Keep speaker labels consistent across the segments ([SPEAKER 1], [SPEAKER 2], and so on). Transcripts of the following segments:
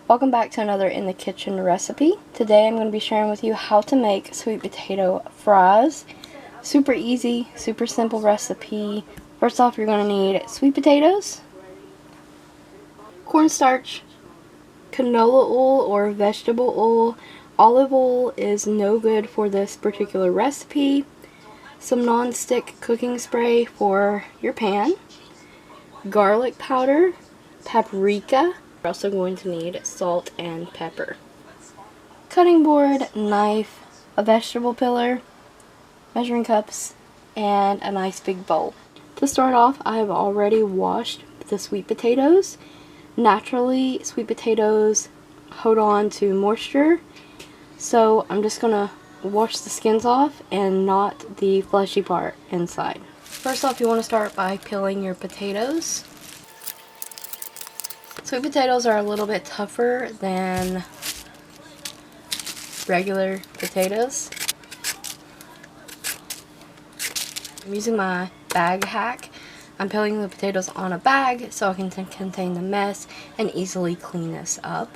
[SPEAKER 1] Welcome back to another In the Kitchen recipe. Today I'm going to be sharing with you how to make sweet potato fries. Super easy, super simple recipe. First off, you're going to need sweet potatoes, cornstarch, canola oil or vegetable oil. Olive oil is no good for this particular recipe. Some non-stick cooking spray for your pan, garlic powder, paprika. You're also going to need salt and pepper. Cutting board, knife, a vegetable peeler, measuring cups, and a nice big bowl. To start off, I have already washed the sweet potatoes. Naturally, sweet potatoes hold on to moisture, so I'm just gonna wash the skins off and not the fleshy part inside. First off, you want to start by peeling your potatoes. Sweet potatoes are a little bit tougher than regular potatoes. I'm using my bag hack. I'm peeling the potatoes on a bag so I can contain the mess and easily clean this up.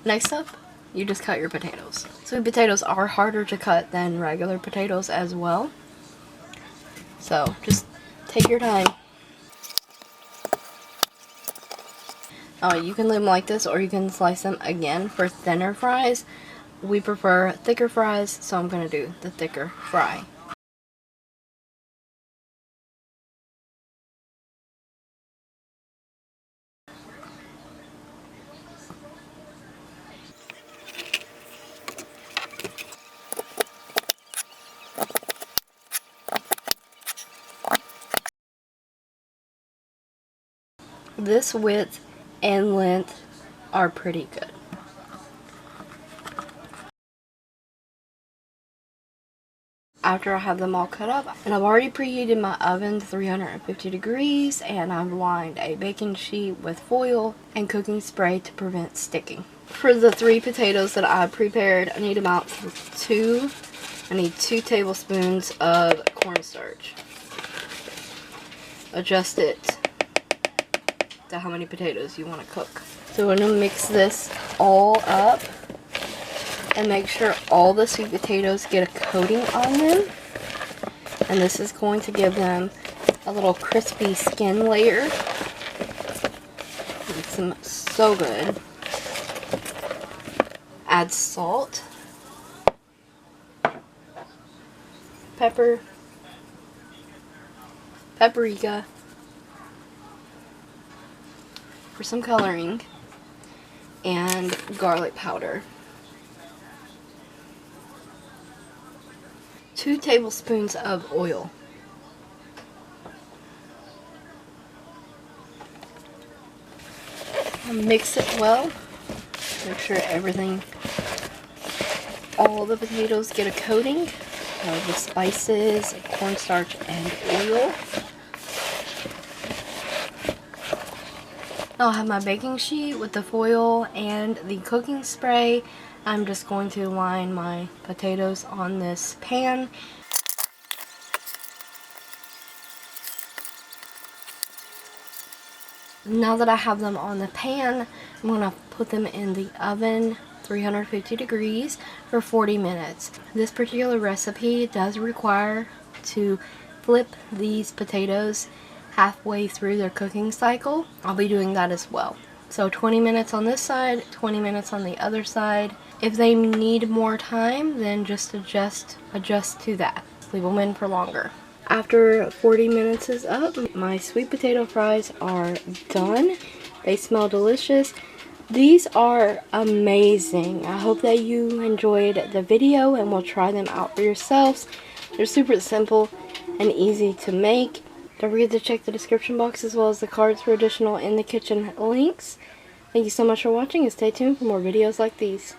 [SPEAKER 1] Next up, you just cut your potatoes. Sweet potatoes are harder to cut than regular potatoes as well. So just take your time. You can leave them like this, or you can slice them again for thinner fries. We prefer thicker fries, so I'm going to do the thicker fry. This width and length are pretty good. After I have them all cut up, and I've already preheated my oven to 350 degrees, and I've lined a baking sheet with foil and cooking spray to prevent sticking. For the 3 potatoes that I prepared, I need about 2 tablespoons of cornstarch. Adjust it to how many potatoes you want to cook. So I'm going to mix this all up and make sure all the sweet potatoes get a coating on them. And this is going to give them a little crispy skin layer. Makes them so good. Add salt, pepper, paprika for some coloring, and garlic powder. 2 tablespoons of oil. Mix it well. Make sure all the potatoes get a coating of the spices, cornstarch, and oil. I'll have my baking sheet with the foil and the cooking spray. I'm just going to line my potatoes on this pan. Now that I have them on the pan, I'm going to put them in the oven, 350 degrees, for 40 minutes. This particular recipe does require to flip these potatoes halfway through their cooking cycle. I'll be doing that as well. So 20 minutes on this side, 20 minutes on the other side. If they need more time, then just adjust to that. Leave them in for longer. After 40 minutes is up, my sweet potato fries are done. They smell delicious. These are amazing. I hope that you enjoyed the video and will try them out for yourselves. They're super simple and easy to make. Don't forget to check the description box as well as the cards for additional In the Kitchen links. Thank you so much for watching, and stay tuned for more videos like these.